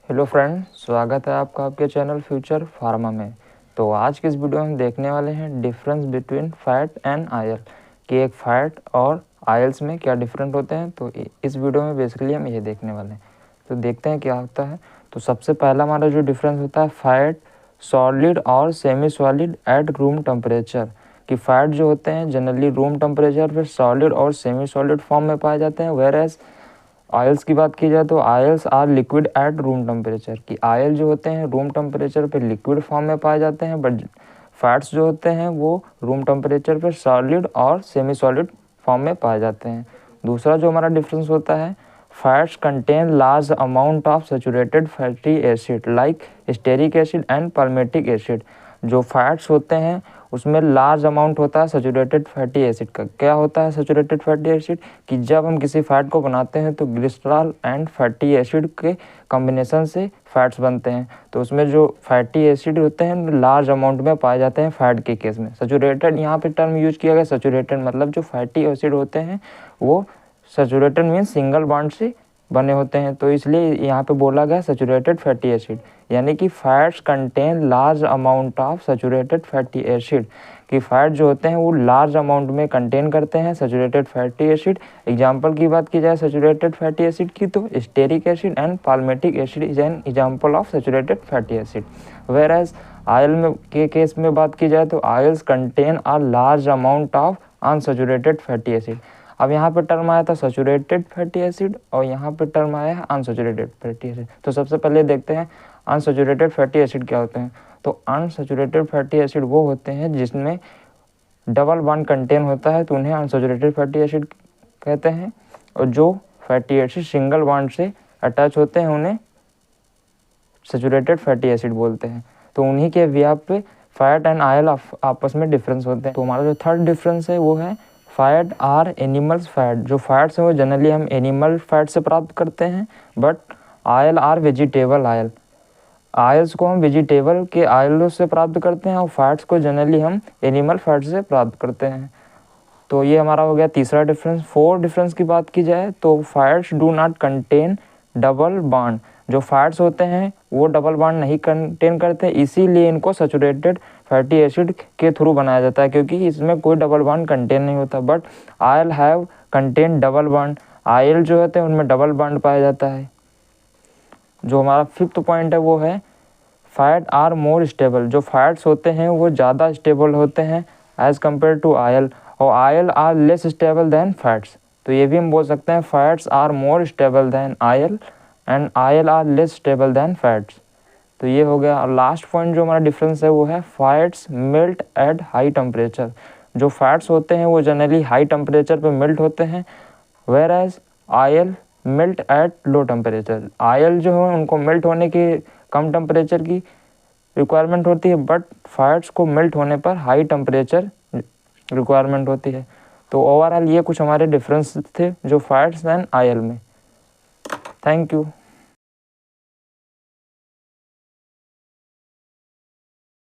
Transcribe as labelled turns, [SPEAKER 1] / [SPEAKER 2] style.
[SPEAKER 1] Hello friend, स्वागत है आपका आपके चैनल फ्यूचर फार्मा में। तो आज के इस वीडियो में हम देखने वाले हैं difference between fat and oil, कि एक फैट और आयल्स में क्या डिफरेंट होते हैं। तो इस वीडियो में बेसिकली हम ये देखने वाले हैं। तो देखते हैं क्या होता है। तो सबसे पहला हमारा जो डिफरेंस होता है फैट सॉलिड और semi solid at room temperature, कि फैट जो होते हैं जनरली रूम टेम्परेचर पर सॉलिड और सेमी सॉलिड फॉर्म में पाए जाते हैं, वेयर एज आयल्स की बात की जाए तो oils are liquid at room temperature, कि आयल जो होते हैं रूम टेम्परेचर पे लिक्विड फॉर्म में पाए जाते हैं, बट फैट्स जो होते हैं वो रूम टेम्परेचर पे सॉलिड और सेमी सॉलिड फॉर्म में पाए जाते हैं। दूसरा जो हमारा डिफरेंस होता है, fats contain large amount of saturated fatty acid like steric acid and palmitic acid. जो फैट्स होते हैं उसमें लार्ज अमाउंट होता है सैचुरेटेड फैटी एसिड का। क्या होता है सैचुरेटेड फैटी एसिड, कि जब हम किसी फैट को बनाते हैं तो ग्लिसरॉल एंड फैटी एसिड के कॉम्बिनेशन से फैट्स बनते हैं। तो उसमें जो फैटी एसिड होते हैं लार्ज अमाउंट में पाए जाते हैं फैट के केस में। सैचुरेटेड यहाँ पे टर्म यूज किया गया, सैचुरेटेड मतलब जो फैटी एसिड होते हैं वो सैचुरेटेड मीन्स सिंगल बॉन्ड से बने होते हैं, तो इसलिए यहाँ पे बोला गया सैचुरेटेड फैटी एसिड। यानी कि fats contain large amount of saturated fatty acid, कि फैट जो होते हैं वो लार्ज अमाउंट में कंटेन करते हैं सैचुरेटेड फैटी एसिड। एग्जांपल की बात की जाए सैचुरेटेड फैटी एसिड की, तो stearic acid and palmitic acid is an example of saturated fatty acid. Whereas oil में के केस में बात की जाए तो oils contain a large amount of unsaturated fatty acid. अब यहाँ पे टर्म आया था सैचुरेटेड फैटी एसिड और यहाँ पे टर्म आया है अनसैचुरेटेड फैटी एसिड। तो सबसे पहले देखते हैं अनसैचुरेटेड फैटी एसिड क्या होते हैं। तो अनसैचुरेटेड फैटी एसिड वो होते हैं जिसमें डबल बॉन्ड कंटेन होता है, तो उन्हें अनसैचुरेटेड फैटी एसिड कहते हैं। और जो फैटी एसिड सिंगल बॉन्ड से अटैच होते हैं उन्हें सैचुरेटेड फैटी एसिड बोलते हैं। तो उन्हीं के व्याप पे फैट एंड आयल आपस में डिफरेंस होते हैं। तो हमारा जो थर्ड डिफरेंस है वो है फैट आर एनिमल्स फैट। जो फैट्स हैं वो जनरली हम एनिमल फैट से प्राप्त करते हैं, but oil are vegetable oil. Oils को हम वेजिटेबल के आयलों से प्राप्त करते हैं और फैट्स को जनरली हम एनिमल फैट से प्राप्त करते हैं। तो ये हमारा हो गया तीसरा डिफरेंस। फोर्थ डिफरेंस की बात की जाए तो fats do not contain double bond. जो फैट्स होते हैं वो डबल बॉन्ड नहीं कंटेन करते, इसीलिए इनको सैचुरेटेड फैटी एसिड के थ्रू बनाया जाता है, क्योंकि इसमें कोई डबल बॉन्ड कंटेन नहीं होता। But oil have contain double bond. Oil जो होते हैं उनमें डबल बॉन्ड पाया जाता है। जो हमारा फिफ्थ पॉइंट है वो है फैट आर मोर स्टेबल। जो फैट्स होते हैं वो ज़्यादा स्टेबल होते हैं एज़ कम्पेयर टू आयल, और oil are less stable than fats. तो ये भी हम बोल सकते हैं fats are more stable than oil and oil are less stable than fats. तो ये हो गया। और लास्ट पॉइंट जो हमारा डिफरेंस है वो है fats melt at high temperature. जो फैट्स होते हैं वो जनरली हाई टेम्परेचर पे मेल्ट होते हैं, whereas oil melt at low temperature. Oil जो है उनको मेल्ट होने की कम टेम्परेचर की रिक्वायरमेंट होती है, बट फैट्स को मेल्ट होने पर हाई टेम्परेचर रिक्वायरमेंट होती है। तो ओवरऑल ये कुछ हमारे डिफरेंस थे जो फैट्स एंड आयल में। Thank you.